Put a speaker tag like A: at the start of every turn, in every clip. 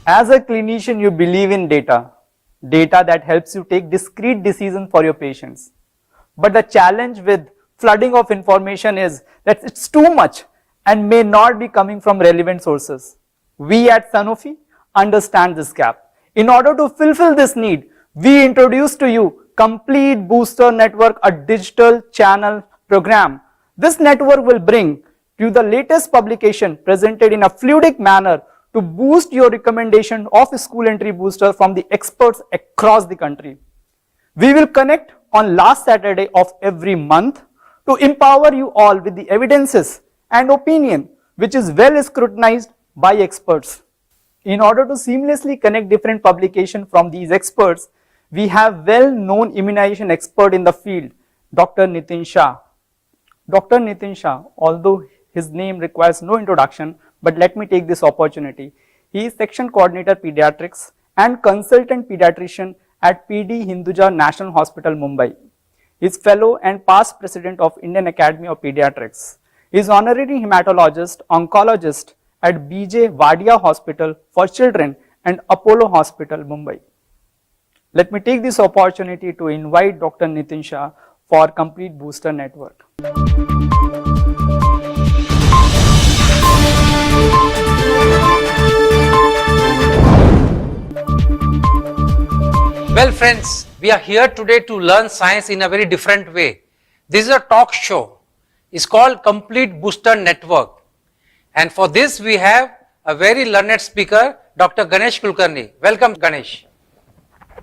A: As a clinician, you believe in data that helps you take discrete decisions for your patients. But the challenge with flooding of information is that it's too much and may not be coming from relevant sources. We at Sanofi understand this gap. In order to fulfill this need, we introduce to you Complete Booster Network, a digital channel program. This network will bring you the latest publication presented in a fluidic manner to boost your recommendation of school entry booster from the experts across the country. We will connect on last Saturday of every month to empower you all with the evidences and opinion which is well scrutinized by experts. In order to seamlessly connect different publications from these experts, we have well-known immunization expert in the field, Dr. Nitin Shah. Dr. Nitin Shah, although his name requires no introduction, but let me take this opportunity. He is Section Coordinator Pediatrics and Consultant Pediatrician at PD Hinduja National Hospital, Mumbai. He is Fellow and past President of Indian Academy of Pediatrics. He is Honorary Hematologist, Oncologist at BJ Wadia Hospital for Children and Apollo Hospital, Mumbai. Let me take this opportunity to invite Dr. Nitin Shah for Complete Booster Network.
B: Well friends, we are here today to learn science in a very different way. This is a talk show. It's called Complete Booster Network. And for this we have a very learned speaker, Dr. Ganesh Kulkarni. Welcome Ganesh.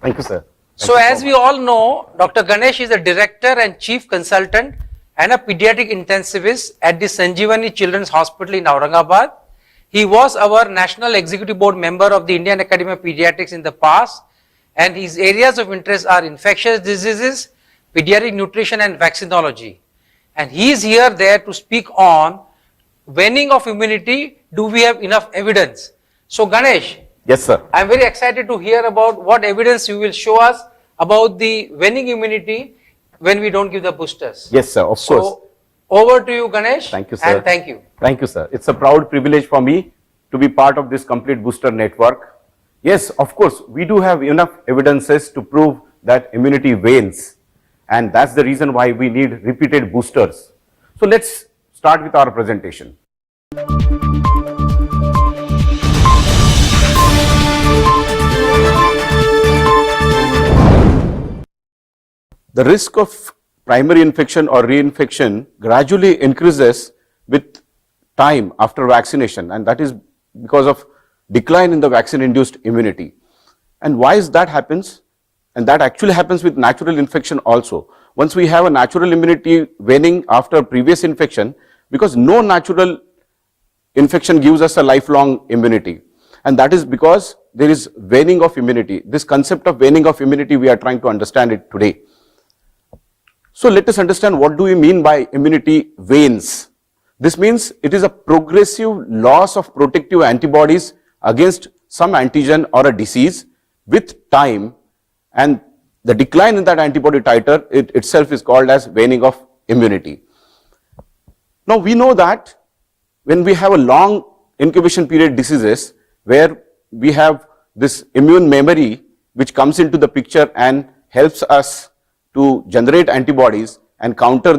C: Thank you, sir.
B: So as we all know, Dr. Ganesh is a Director and Chief Consultant and a Pediatric Intensivist at the Sanjeevani Children's Hospital in Aurangabad. He was our National Executive Board member of the Indian Academy of Pediatrics in the past, and his areas of interest are infectious diseases, pediatric nutrition and vaccinology. And he is here there to speak on waning of immunity. Do we have enough evidence? So Ganesh,
C: yes sir,
B: I am very excited to hear about what evidence you will show us about the waning immunity when we don't give the boosters.
C: Yes sir, of course.
B: So over to you Ganesh.
C: Thank you sir.
B: And thank you.
C: Thank you sir. It's a proud privilege for me to be part of this Complete Booster Network. Yes, of course, we do have enough evidences to prove that immunity wanes, and that's the reason why we need repeated boosters. So let's start with our presentation. The risk of primary infection or reinfection gradually increases with time after vaccination, and that is because of decline in the vaccine-induced immunity. And why is that happens? And that actually happens with natural infection also. Once we have a natural immunity waning after previous infection, because no natural infection gives us a lifelong immunity. And that is because there is waning of immunity. This concept of waning of immunity, we are trying to understand it today. So let us understand what do we mean by immunity wanes. This means it is a progressive loss of protective antibodies against some antigen or a disease with time, and the decline in that antibody titer itself is called as waning of immunity. Now we know that when we have a long incubation period diseases where we have this immune memory which comes into the picture and helps us to generate antibodies and counter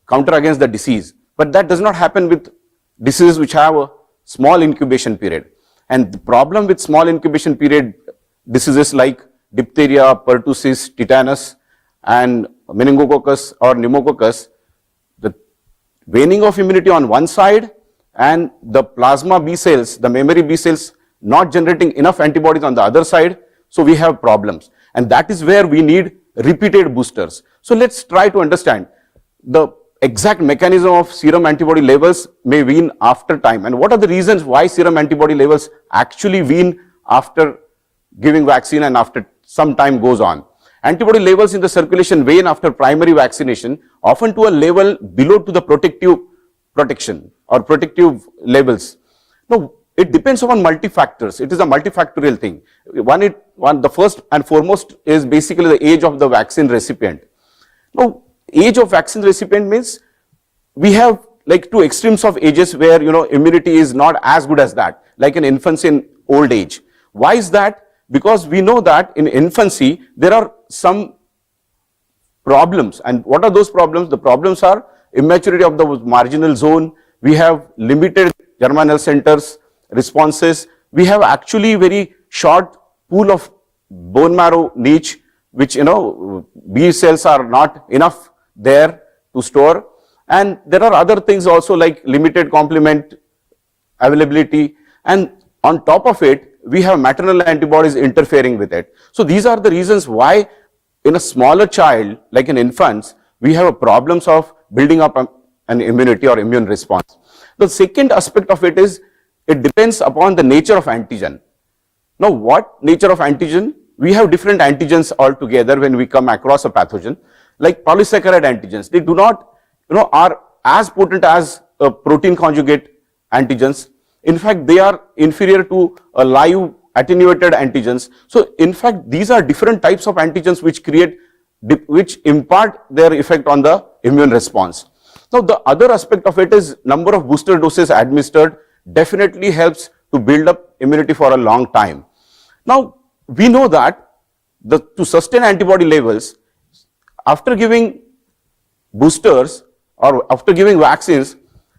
C: against the disease, but that does not happen with diseases which have a small incubation period. And the problem with small incubation period diseases like diphtheria, pertussis, tetanus and meningococcus or pneumococcus, the waning of immunity on one side and the plasma B cells, the memory B cells not generating enough antibodies on the other side, so we have problems. And that is where we need repeated boosters. So let's try to understand the exact mechanism of serum antibody levels may wean after time, and what are the reasons why serum antibody levels actually wean after giving vaccine and after some time goes on. Antibody levels in the circulation wane after primary vaccination, often to a level below to the protective protection or protective levels. Now, it depends upon multi-factors. It is a multifactorial thing. The first and foremost is basically the age of the vaccine recipient. Now, age of vaccine recipient means we have like two extremes of ages where, immunity is not as good as that, like in infancy and old age. Why is that? Because we know that in infancy, there are some problems. And what are those problems? The problems are immaturity of the marginal zone. We have limited germinal centers, responses. We have actually very short pool of bone marrow niche, which, B cells are not enough there to store. And there are other things also like limited complement availability. And on top of it, we have maternal antibodies interfering with it. So these are the reasons why in a smaller child, like in infants, we have problems of building up an immunity or immune response. The second aspect of it is, it depends upon the nature of antigen. Now, what nature of antigen? We have different antigens altogether when we come across a pathogen, like polysaccharide antigens. They do not, are as potent as protein conjugate antigens. In fact, they are inferior to a live attenuated antigens. So, in fact, these are different types of antigens which impart their effect on the immune response. Now, the other aspect of it is number of booster doses administered definitely helps to build up immunity for a long time. Now, we know that to sustain antibody levels, after giving boosters or after giving vaccines,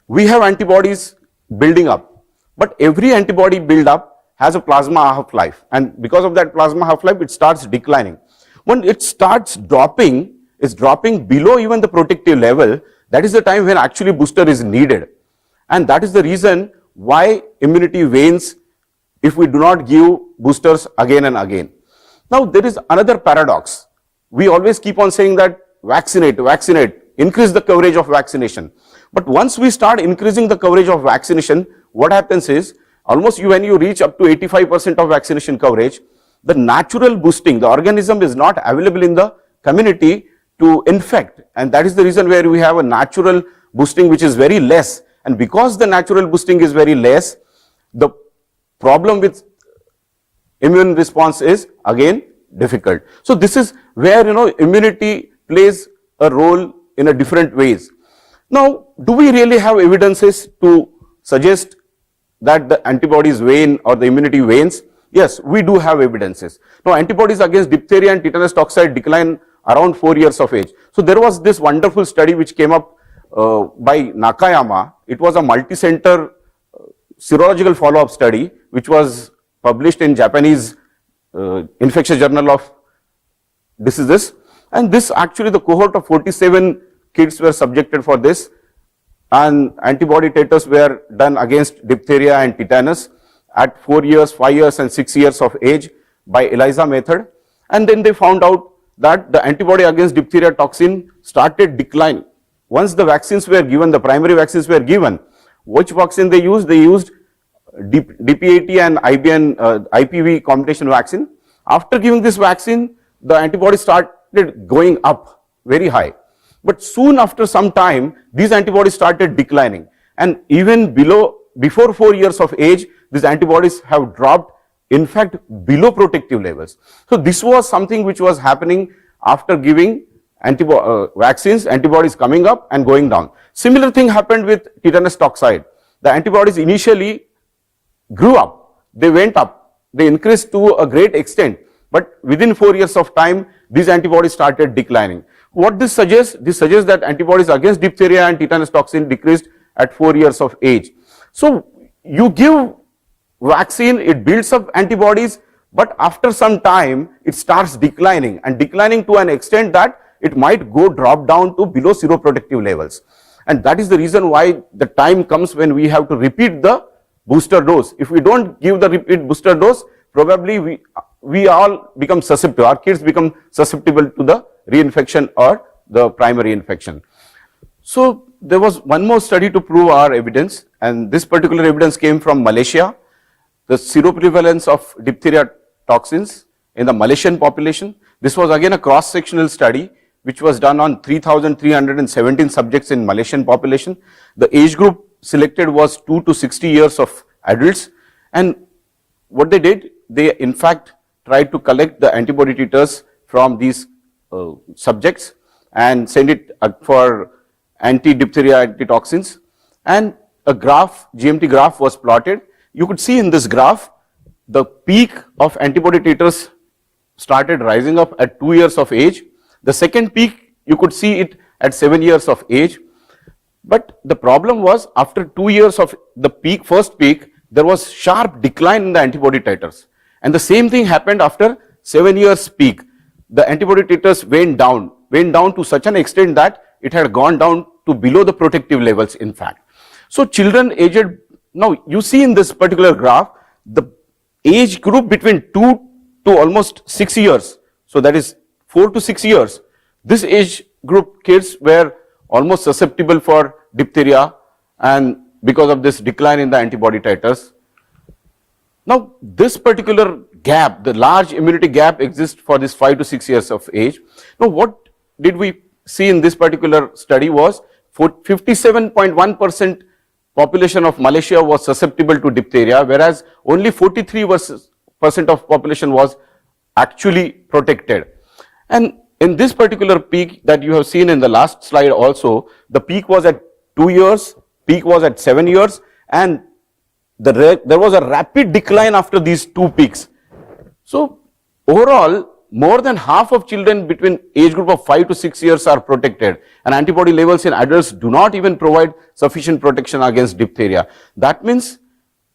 C: we have antibodies building up. But every antibody build up has a plasma half-life, and because of that plasma half-life, it starts declining. When it starts dropping, it's dropping below even the protective level. That is the time when actually booster is needed. And that is the reason why immunity wanes if we do not give boosters again and again. Now, there is another paradox. We always keep on saying that vaccinate, increase the coverage of vaccination. But once we start increasing the coverage of vaccination, what happens is, almost when you reach up to 85% of vaccination coverage, the natural boosting, the organism is not available in the community to infect. And that is the reason where we have a natural boosting which is very less. And because the natural boosting is very less, the problem with immune response is again difficult. So this is where immunity plays a role in a different ways. Now, do we really have evidences to suggest that the antibodies wane or the immunity wanes? Yes, we do have evidences. Now, antibodies against diphtheria and tetanus toxoid decline around 4 years of age. So there was this wonderful study which came up by Nakayama. It was a multi-center serological follow-up study which was published in Japanese infectious journal of diseases. And this actually, the cohort of 47 kids were subjected for this, and antibody titers were done against diphtheria and tetanus at 4 years, 5 years and 6 years of age by ELISA method. And then they found out that the antibody against diphtheria toxin started declining. Once the vaccines were given, the primary vaccines were given, which vaccine they used? They used DPAT and IPV combination vaccine. After giving this vaccine, the antibody started going up very high. But soon after some time, these antibodies started declining. And even before 4 years of age, these antibodies have dropped, in fact, below protective levels. So this was something which was happening after giving vaccines, antibodies coming up and going down. Similar thing happened with tetanus toxoid. The antibodies initially grew up, they went up, they increased to a great extent, but within 4 years of time, these antibodies started declining. What this suggests? This suggests that antibodies against diphtheria and tetanus toxin decreased at 4 years of age. So you give vaccine, it builds up antibodies, but after some time, it starts declining, and declining to an extent that it might drop down to below seroprotective levels. And that is the reason why the time comes when we have to repeat the booster dose. If we don't give the repeat booster dose, probably we all become susceptible, our kids become susceptible to the reinfection or the primary infection. So there was one more study to prove our evidence, and this particular evidence came from Malaysia. The seroprevalence of diphtheria toxins in the Malaysian population. This was again a cross-sectional study which was done on 3,317 subjects in Malaysian population. The age group selected was 2 to 60 years of adults, And what they did, they in fact tried to collect the antibody titers from these subjects and send it for anti-diphtheria antitoxins, and a graph, GMT graph was plotted. You could see in this graph, the peak of antibody titers started rising up at 2 years of age. The second peak, you could see it at 7 years of age. But the problem was, after 2 years of the peak, first peak, there was sharp decline in the antibody titers. And the same thing happened after 7 years peak. The antibody titers went down to such an extent that it had gone down to below the protective levels, in fact. So children aged, now you see in this particular graph, the age group between 2 to almost 6 years, so that is 4 to 6 years, this age group kids were almost susceptible for diphtheria, and because of this decline in the antibody titers. Now this particular gap, the large immunity gap exists for this 5 to 6 years of age. Now what did we see in this particular study was 57.1% population of Malaysia was susceptible to diphtheria, whereas only 43% of population was actually protected. And in this particular peak that you have seen in the last slide also, the peak was at 2 years, peak was at 7 years, and there was a rapid decline after these two peaks. So overall, more than half of children between age group of 5 to 6 years are protected, and antibody levels in adults do not even provide sufficient protection against diphtheria. That means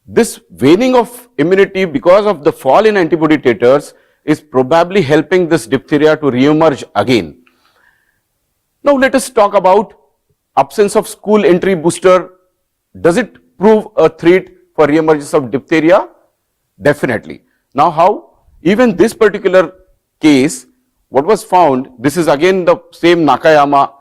C: this waning of immunity because of the fall in antibody titers is probably helping this diphtheria to re-emerge again. Now let us talk about absence of school entry booster. Does it prove a threat for re-emergence of diphtheria? Definitely. Now how? Even this particular case, what was found, this is again the same Nakayama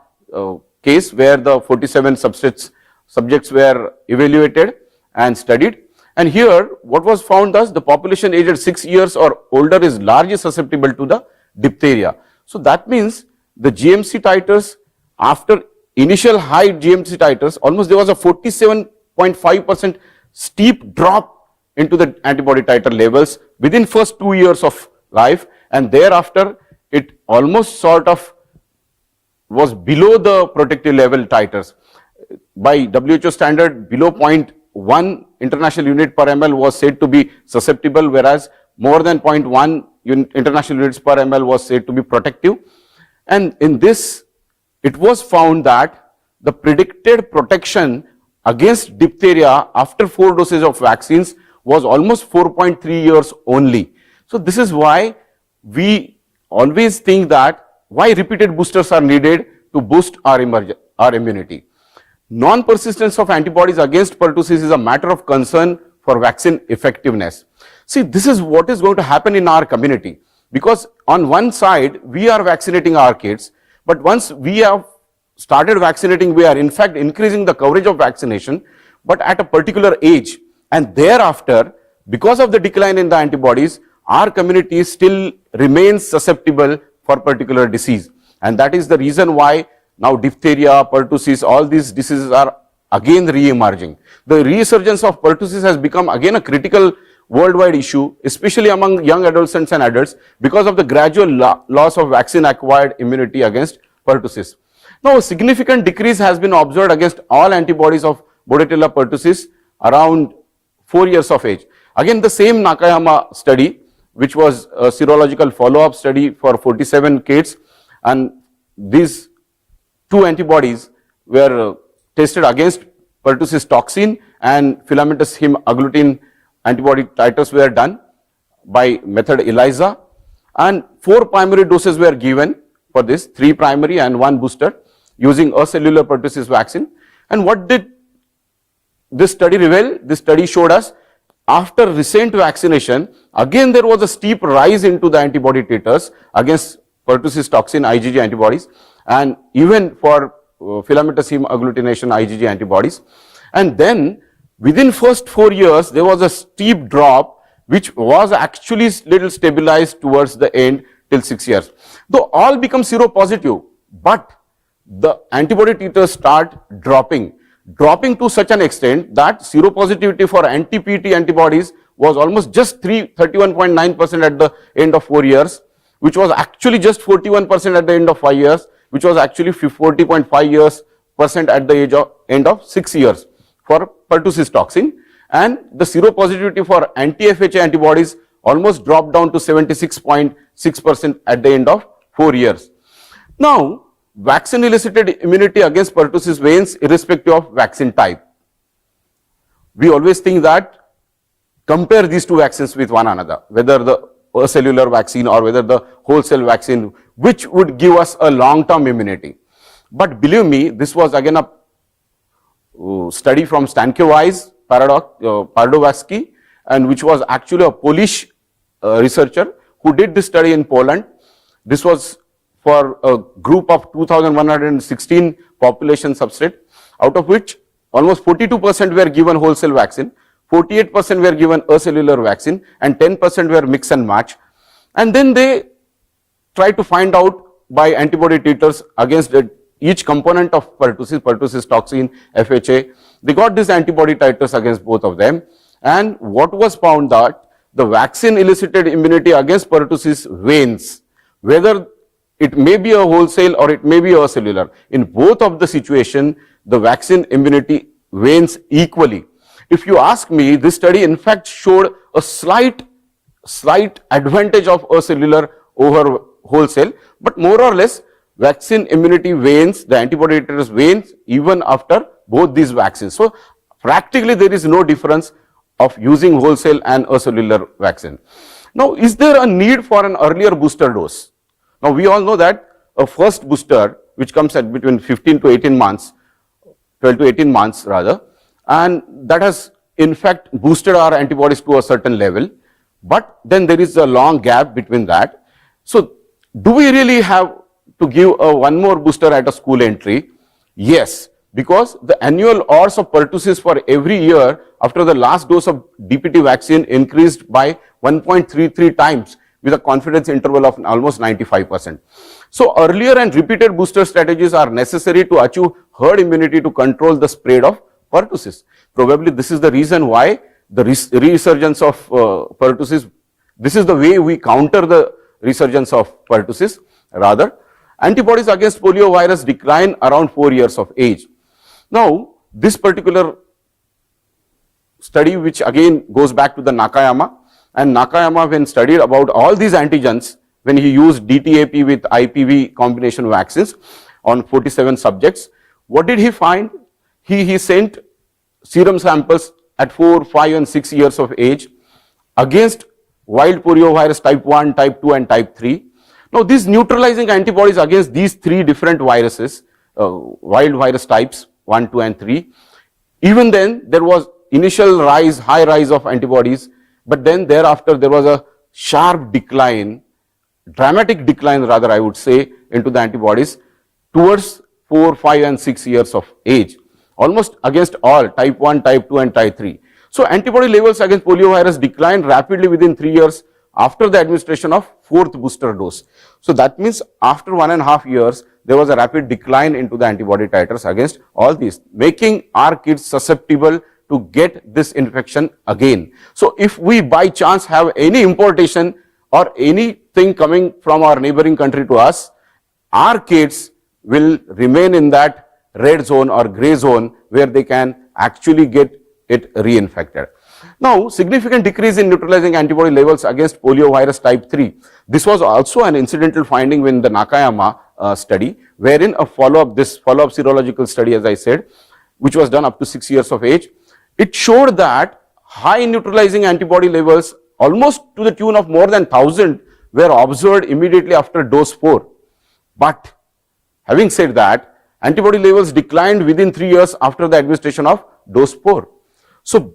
C: case where the 47 subjects were evaluated and studied. And here, what was found thus, the population aged 6 years or older is largely susceptible to the diphtheria. So that means the GMC titers, after initial high GMC titers, almost there was a 47.5% steep drop into the antibody titer levels within first 2 years of life, and thereafter it almost sort of was below the protective level titers. By WHO standard, below 0.1 international unit per ml was said to be susceptible, whereas more than 0.1 international units per ml was said to be protective. And in this, it was found that the predicted protection against diphtheria after 4 doses of vaccines was almost 4.3 years only. So this is why we always think that why repeated boosters are needed to boost our immunity. Non-persistence of antibodies against pertussis is a matter of concern for vaccine effectiveness. See, this is what is going to happen in our community, because on one side we are vaccinating our kids, but once we have started vaccinating, we are in fact increasing the coverage of vaccination, but at a particular age, and thereafter, because of the decline in the antibodies, our community still remains susceptible for particular disease. And that is the reason why now diphtheria, pertussis, all these diseases are again re-emerging. The resurgence of pertussis has become again a critical worldwide issue, especially among young adolescents and adults, because of the gradual loss of vaccine-acquired immunity against pertussis. Now, a significant decrease has been observed against all antibodies of Bordetella pertussis around 4 years of age. Again, the same Nakayama study, which was a serological follow-up study for 47 kids, and these two antibodies were tested against pertussis toxin and filamentous heme agglutinin antibody titers were done by method ELISA, and 4 primary doses were given for this, 3 primary and 1 booster using a cellular pertussis vaccine. And what did this study reveal? This study showed us after recent vaccination, again there was a steep rise into the antibody titers against pertussis toxin IgG antibodies, and even for filamentous heme agglutination IgG antibodies. And then within first 4 years, there was a steep drop which was actually little stabilized towards the end till 6 years. Though all become seropositive, but the antibody titers start dropping to such an extent that seropositivity for anti-PT antibodies was almost just 31.9% at the end of 4 years, which was actually just 41% at the end of 5 years, which was actually 40.5% at the end of 6 years for pertussis toxin. And the seropositivity for anti-FHA antibodies almost dropped down to 76.6% at the end of 4 years. Now, vaccine elicited immunity against pertussis wanes irrespective of vaccine type. We always think that compare these two vaccines with one another, whether the cellular vaccine or whether the whole cell vaccine, which would give us a long-term immunity. But believe me, this was again a study from Stankiewicz, Pardowaski, and which was actually a Polish researcher who did this study in Poland. This was for a group of 2,116 population subset, out of which almost 42% were given whole cell vaccine, 48% were given a cellular vaccine, and 10% were mix and match. And then they tried to find out by antibody titers against each component of pertussis toxin, FHA. They got these antibody titers against both of them. And what was found that the vaccine elicited immunity against pertussis wanes, whether it may be a wholesale or it may be a cellular. In both of the situation, the vaccine immunity wanes equally. If you ask me, this study in fact showed a slight advantage of a cellular over wholesale, but more or less vaccine immunity wanes, the antibody titers wanes even after both these vaccines. So practically there is no difference of using wholesale and a cellular vaccine. Now, is there a need for an earlier booster dose? Now, we all know that a first booster, which comes at between 15 to 18 months, 12 to 18 months rather, and that has in fact boosted our antibodies to a certain level, but then there is a long gap between that. So, do we really have to give one more booster at a school entry? Yes, because the annual odds of pertussis for every year after the last dose of DPT vaccine increased by 1.33 times with a confidence interval of almost 95%. So earlier and repeated booster strategies are necessary to achieve herd immunity to control the spread of pertussis. Probably this is the reason why the resurgence of pertussis, this is the way we counter the resurgence of pertussis. Rather, antibodies against polio virus decline around 4 years of age. Now, this particular study, which again goes back to the Nakayama, and Nakayama, when studied about all these antigens, when he used DTAP with IPV combination vaccines on 47 subjects, what did he find? He sent serum samples at 4, 5 and 6 years of age against wild poliovirus type 1, type 2 and type 3. Now, these neutralizing antibodies against these 3 different viruses, wild virus types 1, 2 and 3, even then there was initial rise, high rise of antibodies, but then thereafter there was a sharp decline, dramatic decline rather I would say, into the antibodies towards 4, 5 and 6 years of age, almost against all type 1, type 2 and type 3. So antibody levels against poliovirus declined rapidly within 3 years after the administration of 4th booster dose. So that means after 1.5 years, there was a rapid decline into the antibody titers against all these, making our kids susceptible to get this infection again. So if we by chance have any importation or anything coming from our neighboring country to us, our kids will remain in that red zone or gray zone where they can actually get it reinfected. Now, significant decrease in neutralizing antibody levels against poliovirus type 3. This was also an incidental finding in the Nakayama study, wherein a follow-up serological study, as I said, which was done up to 6 years of age, it showed that high neutralizing antibody levels, almost to the tune of more than 1,000, were observed immediately after dose 4. But having said that, antibody levels declined within 3 years after the administration of dose 4. So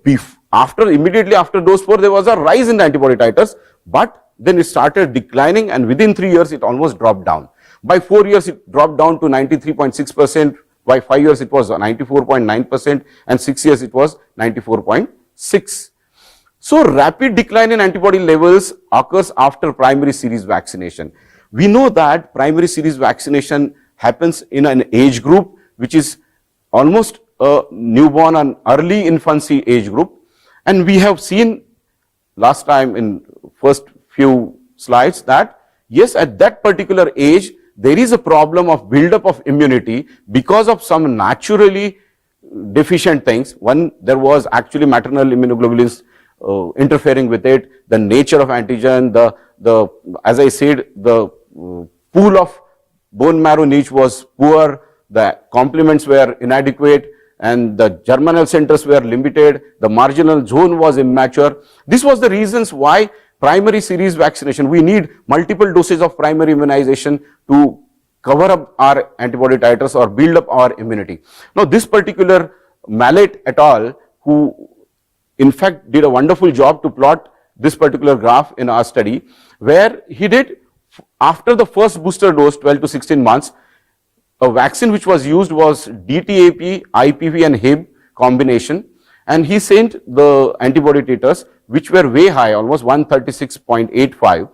C: immediately after dose 4, there was a rise in the antibody titers, but then it started declining, and within 3 years it almost dropped down. By 4 years it dropped down to 93.6%, by 5 years it was 94.9%, and 6 years it was 94.6%. So rapid decline in antibody levels occurs after primary series vaccination. We know that primary series vaccination happens in an age group which is almost a newborn and early infancy age group, and we have seen last time in first few slides that yes, at that particular age, there is a problem of build-up of immunity because of some naturally deficient things. One, there was actually maternal immunoglobulins interfering with it, the nature of antigen, as I said, the pool of bone marrow niche was poor, the complements were inadequate, and the germinal centers were limited, the marginal zone was immature. This was the reasons why primary series vaccination, we need multiple doses of primary immunization to cover up our antibody titers or build up our immunity. Now, this particular Mallet et al., who in fact did a wonderful job to plot this particular graph in our study, where he did, after the first booster dose, 12 to 16 months, a vaccine which was used was DTAP, IPV and Hib combination, and he sent the antibody titers which were way high, almost 136.85,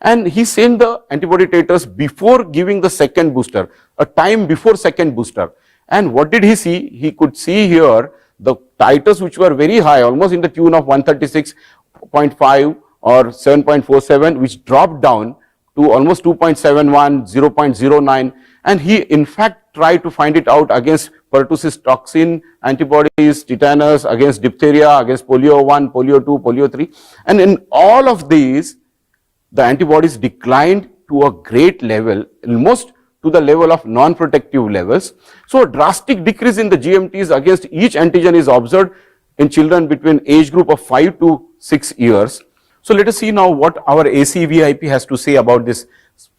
C: and he sent the antibody titers before giving the second booster, a time before second booster. And what did he see? He could see here the titers which were very high, almost in the tune of 136.5 or 7.47, which dropped down to almost 2.71, 0.09, and he in fact tried to find it out against pertussis toxin antibodies, tetanus, against diphtheria, against polio 1, polio 2, polio 3, and in all of these, the antibodies declined to a great level, almost to the level of non-protective levels. So a drastic decrease in the GMTs against each antigen is observed in children between age group of 5 to 6 years. So let us see now what our ACVIP has to say about this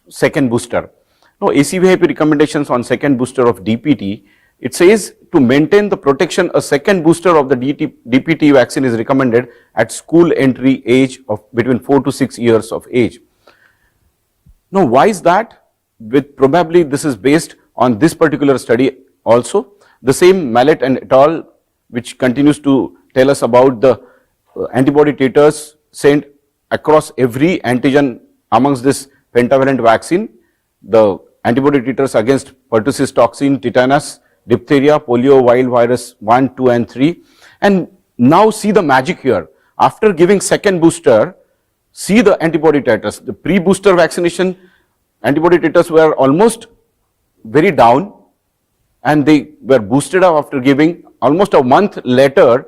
C: second booster. Now, ACVIP recommendations on second booster of DPT, it says to maintain the protection, a second booster of the DPT vaccine is recommended at school entry age of between 4 to 6 years of age. Now, why is that? With probably this is based on this particular study also. The same Mallet and et al., which continues to tell us about the antibody titers sent across every antigen amongst this pentavalent vaccine, the antibody titers against pertussis toxin, tetanus, diphtheria, polio, wild virus 1, 2 and 3. And now see the magic here. After giving second booster, see the antibody titers. The pre-booster vaccination antibody titers were almost very down, and they were boosted up after giving. Almost a month later,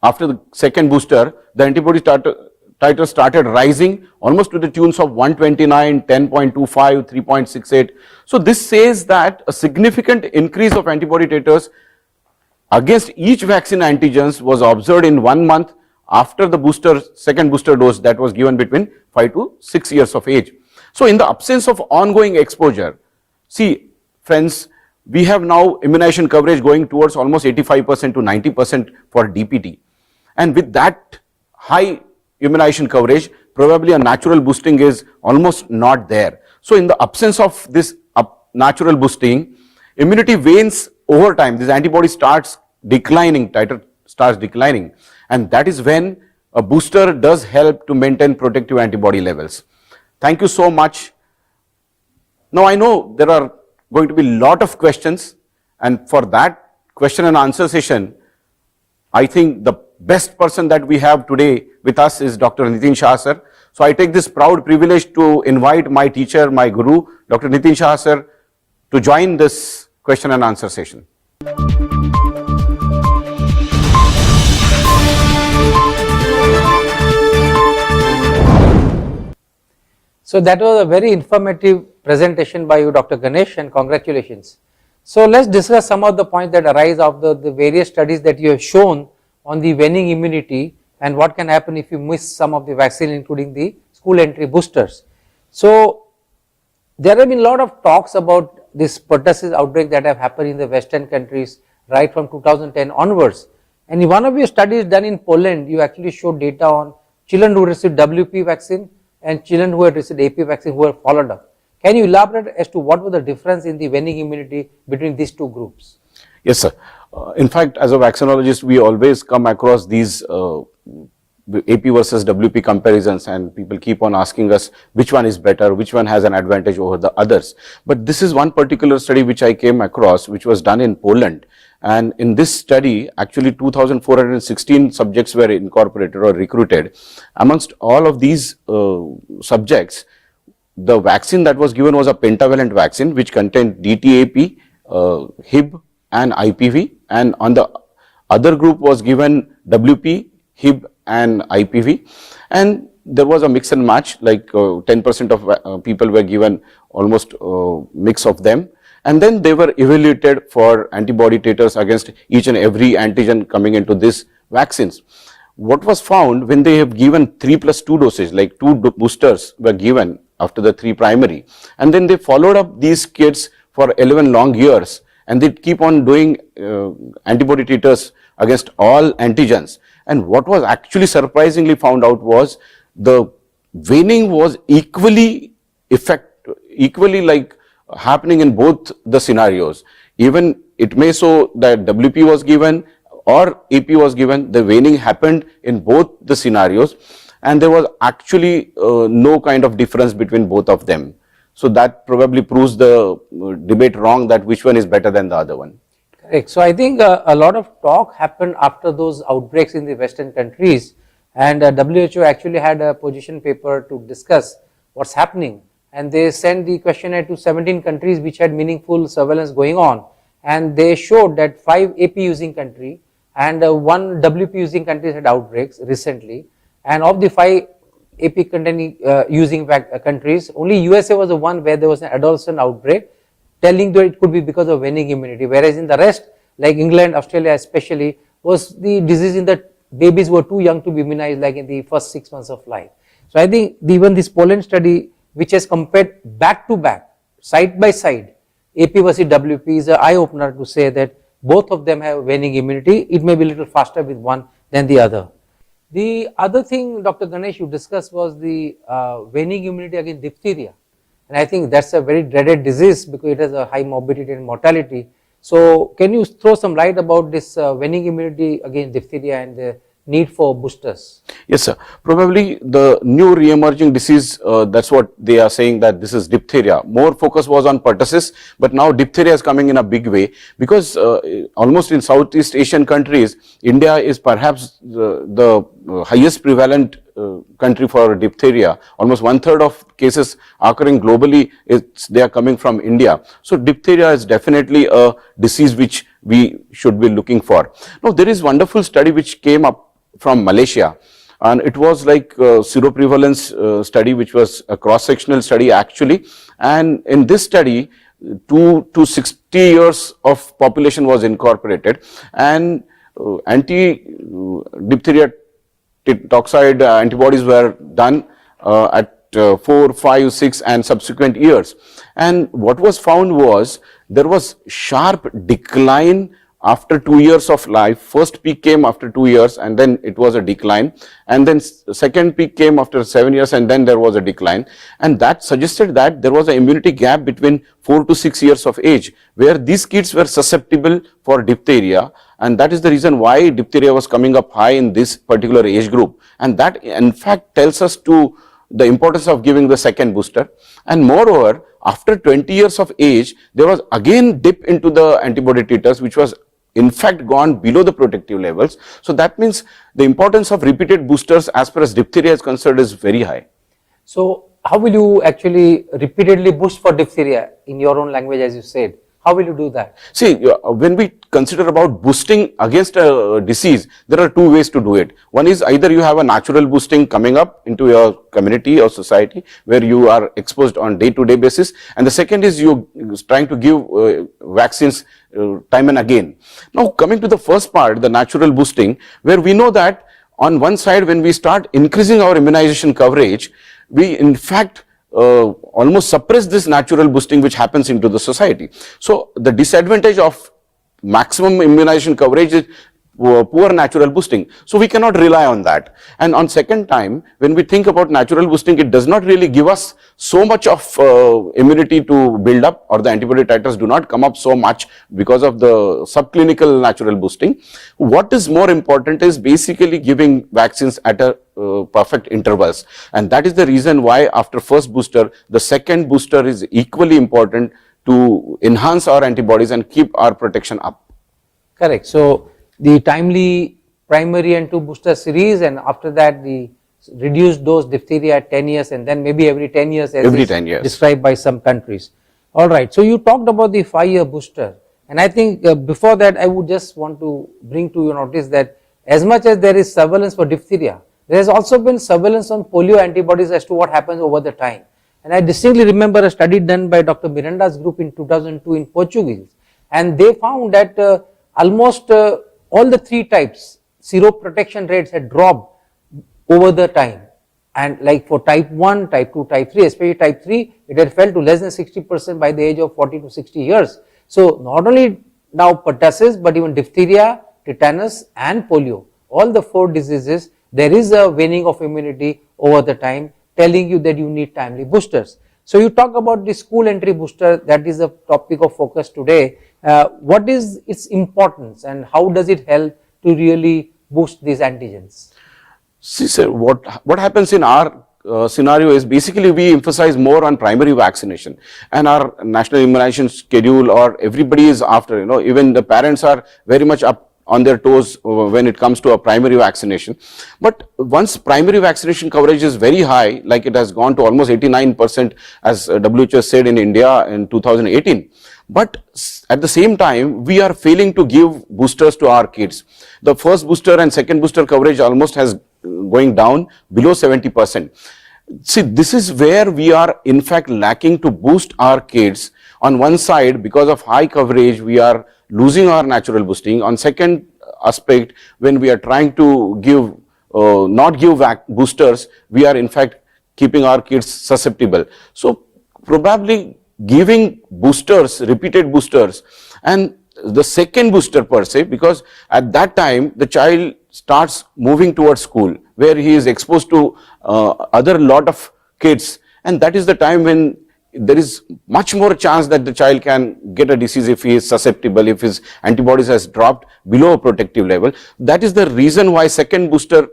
C: after the second booster, the antibody titers started rising almost to the tunes of 129, 10.25, 3.68. So this says that a significant increase of antibody titers against each vaccine antigens was observed in 1 month after the second booster dose that was given between 5 to 6 years of age. So in the absence of ongoing exposure, see friends, we have now immunization coverage going towards almost 85% to 90% for DPT. And with that high immunization coverage, probably a natural boosting is almost not there. So in the absence of this natural boosting, immunity wanes over time. This antibody starts declining, titer starts declining. And that is when a booster does help to maintain protective antibody levels. Thank you so much. Now I know there are going to be a lot of questions, and for that question and answer session, I think the best person that we have today with us is Dr. Nitin Shah sir. So I take this proud privilege to invite my teacher, my guru, Dr. Nitin Shah sir, to join this question and answer session.
B: So that was a very informative presentation by you, Dr. Ganesh, and congratulations. So let's discuss some of the points that arise of the various studies that you have shown on the waning immunity and what can happen if you miss some of the vaccine, including the school entry boosters. So there have been a lot of talks about this pertussis outbreak that have happened in the Western countries right from 2010 onwards. And in one of your studies done in Poland, you actually showed data on children who received WP vaccine and children who had received AP vaccine who were followed up. Can you elaborate as to what was the difference in the waning immunity between these two groups?
C: Yes, sir. In fact, as a vaccinologist, we always come across these AP versus WP comparisons, and people keep on asking us which one is better, which one has an advantage over the others. But this is one particular study which I came across, which was done in Poland. And in this study, actually 2,416 subjects were incorporated or recruited. Amongst all of these subjects, the vaccine that was given was a pentavalent vaccine which contained DTAP, Hib and IPV, and on the other group was given WP, Hib and IPV, and there was a mix and match, like 10% of people were given almost mix of them, and then they were evaluated for antibody titers against each and every antigen coming into these vaccines. What was found when they have given 3+2 doses, like 2 boosters were given after the 3 primary, and then they followed up these kids for 11 long years, and they keep on doing antibody titers against all antigens. And what was actually surprisingly found out was the waning was equally like happening in both the scenarios. Even it may show that WP was given or AP was given, the waning happened in both the scenarios, and there was actually no kind of difference between both of them. So that probably proves the debate wrong, that which one is better than the other one.
B: Correct. So I think a lot of talk happened after those outbreaks in the Western countries, and WHO actually had a position paper to discuss what's happening, and they sent the questionnaire to 17 countries which had meaningful surveillance going on, and they showed that 5 AP using country and 1 WP using countries had outbreaks recently, and of the 5 AP containing using countries, only USA was the one where there was an adolescent outbreak, telling that it could be because of waning immunity, whereas in the rest, like England, Australia especially, was the disease in the babies who were too young to be immunized, like in the first 6 months of life. So I think even this Poland study, which has compared back to back, side by side, AP versus WP, is an eye-opener to say that both of them have waning immunity. It may be a little faster with one than the other. The other thing, Dr. Ganesh, you discussed was the waning immunity against diphtheria. And I think that's a very dreaded disease because it has a high morbidity and mortality. So can you throw some light about this waning immunity against diphtheria and the need for boosters?
C: Yes, sir. Probably the new re-emerging disease, that's what they are saying, that this is diphtheria. More focus was on pertussis, but now diphtheria is coming in a big way, because almost in Southeast Asian countries, India is perhaps the highest prevalent country for diphtheria. Almost 1/3 of cases occurring globally, they are coming from India. So diphtheria is definitely a disease which we should be looking for. Now there is wonderful study which came up from Malaysia, and it was like a seroprevalence study, which was a cross-sectional study actually, and in this study 2 to 60 years of population was incorporated, and anti-diphtheria toxoid antibodies were done at 4, 5, 6 and subsequent years, and what was found was there was sharp decline after 2 years of life. First peak came after 2 years, and then it was a decline, and then second peak came after 7 years, and then there was a decline, and that suggested that there was an immunity gap between 4 to 6 years of age, where these kids were susceptible for diphtheria, and that is the reason why diphtheria was coming up high in this particular age group, and that in fact tells us to the importance of giving the second booster. And moreover, after 20 years of age, there was again dip into the antibody titers, which was in fact gone below the protective levels. So that means the importance of repeated boosters as far as diphtheria is concerned is very high.
B: So how will you actually repeatedly boost for diphtheria in your own language, as you said? How will you do that?
C: See, when we consider about boosting against a disease, there are 2 ways to do it. One is either you have a natural boosting coming up into your community or society where you are exposed on day-to-day basis, and the second is you trying to give vaccines time and again. Now coming to the first part, the natural boosting, where we know that on one side when we start increasing our immunization coverage, we in fact almost suppress this natural boosting which happens into the society. So the disadvantage of maximum immunization coverage is poor natural boosting. So we cannot rely on that. And on second time, when we think about natural boosting, it does not really give us so much of immunity to build up, or the antibody titers do not come up so much because of the subclinical natural boosting. What is more important is basically giving vaccines at a perfect intervals. And that is the reason why after first booster, the second booster is equally important to enhance our antibodies and keep our protection up.
B: Correct. So the timely primary and 2 booster series, and after that the reduced dose diphtheria at 10 years, and then maybe every 10 years as
C: every 10 years
B: described by some countries. Alright, so you talked about the 5-year booster, and I think before that I would just want to bring to your notice that as much as there is surveillance for diphtheria, there has also been surveillance on polio antibodies as to what happens over the time. And I distinctly remember a study done by Dr. Miranda's group in 2002 in Portugal, and they found that almost all the 3 types seroprotection rates had dropped over the time, and like for type 1, type 2, type 3, especially type 3, it had fell to less than 60% by the age of 40 to 60 years. So not only now pertussis, but even diphtheria, tetanus and polio, all the 4 diseases, there is a waning of immunity over the time, telling you that you need timely boosters. So you talk about the school entry booster, that is the topic of focus today. What is its importance and how does it help to really boost these antigens?
C: See sir, what happens in our scenario is basically we emphasize more on primary vaccination, and our national immunization schedule, or everybody is after, even the parents are very much up on their toes when it comes to a primary vaccination. But once primary vaccination coverage is very high, like it has gone to almost 89% as WHO said in India in 2018, but at the same time we are failing to give boosters to our kids. The first booster and second booster coverage almost has going down below 70%. See, this is where we are in fact lacking to boost our kids. On one side, because of high coverage, we are losing our natural boosting. On second aspect, when we are trying to give, not give boosters, we are in fact keeping our kids susceptible. So probably giving boosters, repeated boosters, and the second booster per se, because at that time the child starts moving towards school where he is exposed to other lot of kids, and that is the time when there is much more chance that the child can get a disease if he is susceptible, if his antibodies has dropped below a protective level. That is the reason why second booster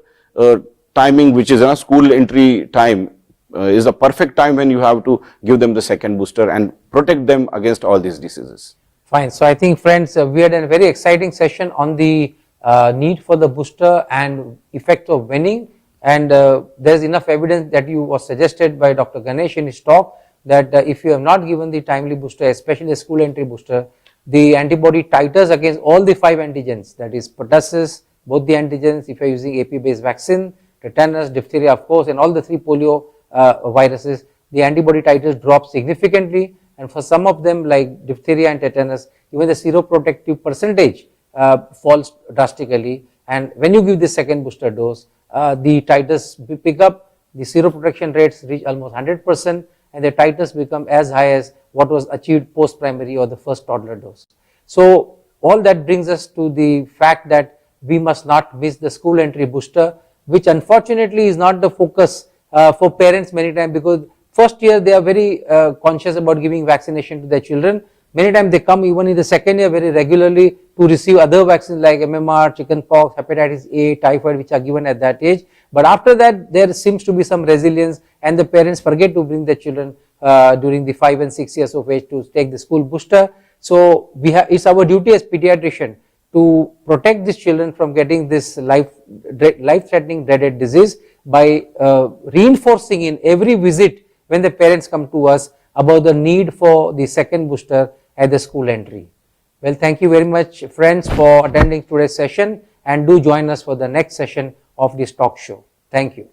C: timing, which is a school entry time, is the perfect time when you have to give them the second booster and protect them against all these diseases.
B: Fine. So I think friends, we had a very exciting session on the need for the booster and effect of waning, and there is enough evidence that you was suggested by Dr. Ganesh in his talk that if you have not given the timely booster, especially the school entry booster, the antibody titers against all the 5 antigens, that is pertussis, both the antigens if you are using AP based vaccine, tetanus, diphtheria of course, and all the 3 polio viruses, the antibody titers drop significantly, and for some of them like diphtheria and tetanus, even the seroprotective percentage falls drastically, and when you give the second booster dose, the titers pick up, the seroprotection rates reach almost 100%, and the titers become as high as what was achieved post primary or the first toddler dose. So all that brings us to the fact that we must not miss the school entry booster, which unfortunately is not the focus for parents many times, because first year they are very conscious about giving vaccination to their children. Many times they come even in the second year very regularly to receive other vaccines like MMR, chickenpox, hepatitis A, typhoid, which are given at that age. But after that there seems to be some resilience, and the parents forget to bring their children during the 5 and 6 years of age to take the school booster. So it's our duty as pediatrician to protect these children from getting this life-threatening dreaded disease by reinforcing in every visit when the parents come to us about the need for the second booster at the school entry. Well, thank you very much friends for attending today's session, and do join us for the next session of this talk show. Thank you.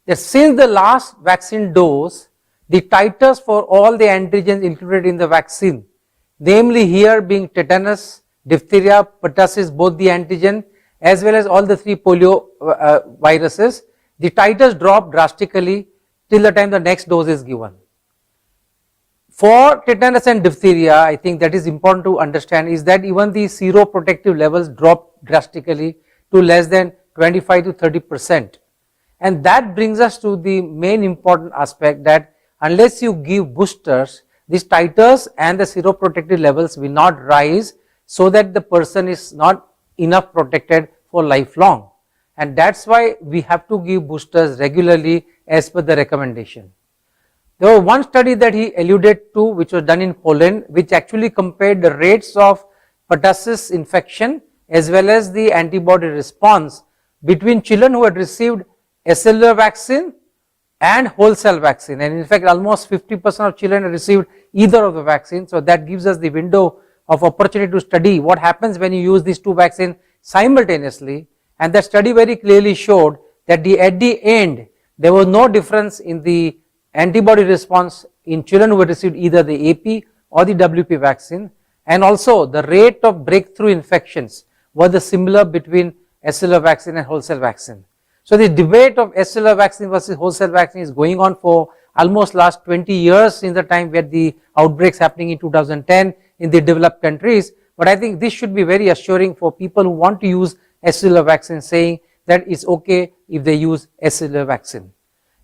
B: That since the last vaccine dose, the titers for all the antigens included in the vaccine, namely here being tetanus, diphtheria, pertussis, both the antigen as well as all the 3 polio viruses, the titers drop drastically till the time the next dose is given. For tetanus and diphtheria, I think that is important to understand is that even the seroprotective levels drop drastically to less than 25 to 30%. And that brings us to the main important aspect that unless you give boosters, these titers and the seroprotective levels will not rise so that the person is not enough protected for lifelong. And that's why we have to give boosters regularly as per the recommendation. There was one study that he alluded to which was done in Poland, which actually compared the rates of pertussis infection as well as the antibody response between children who had received acellular vaccine and whole cell vaccine, and in fact almost 50% of children had received either of the vaccines. So that gives us the window of opportunity to study what happens when you use these two vaccines simultaneously, and that study very clearly showed that at the end there was no difference in the antibody response in children who had received either the AP or the WP vaccine, and also the rate of breakthrough infections were the similar between acellular vaccine and whole cell vaccine. So the debate of acellular vaccine versus whole cell vaccine is going on for almost last 20 years since the time where the outbreaks happening in 2010 in the developed countries. But I think this should be very assuring for people who want to use acellular vaccine, saying that it's okay if they use acellular vaccine.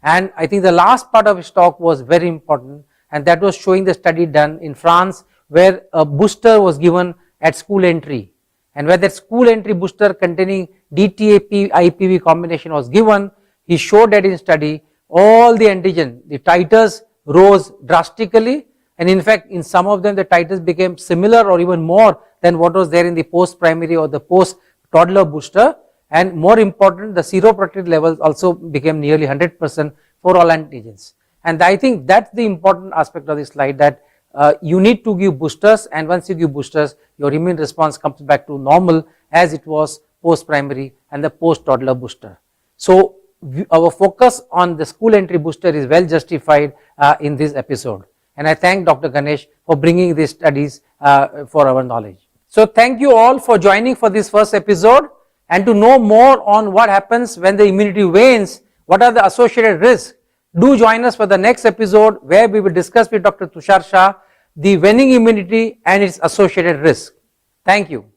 B: And I think the last part of his talk was very important, and that was showing the study done in France where a booster was given at school entry, and where that school entry booster containing DTAP IPV combination was given. He showed that in study all the antigen, the titers rose drastically, and in fact in some of them the titers became similar or even more than what was there in the post primary or the post toddler booster. And more important, the seroprotective levels also became nearly 100% for all antigens. And I think that's the important aspect of this slide, that you need to give boosters, and once you give boosters, your immune response comes back to normal as it was post primary and the post toddler booster. So our focus on the school entry booster is well justified in this episode. And I thank Dr. Ganesh for bringing these studies for our knowledge. So thank you all for joining for this first episode. And to know more on what happens when the immunity wanes, what are the associated risks, do join us for the next episode where we will discuss with Dr. Tushar Shah the waning immunity and its associated risk. Thank you.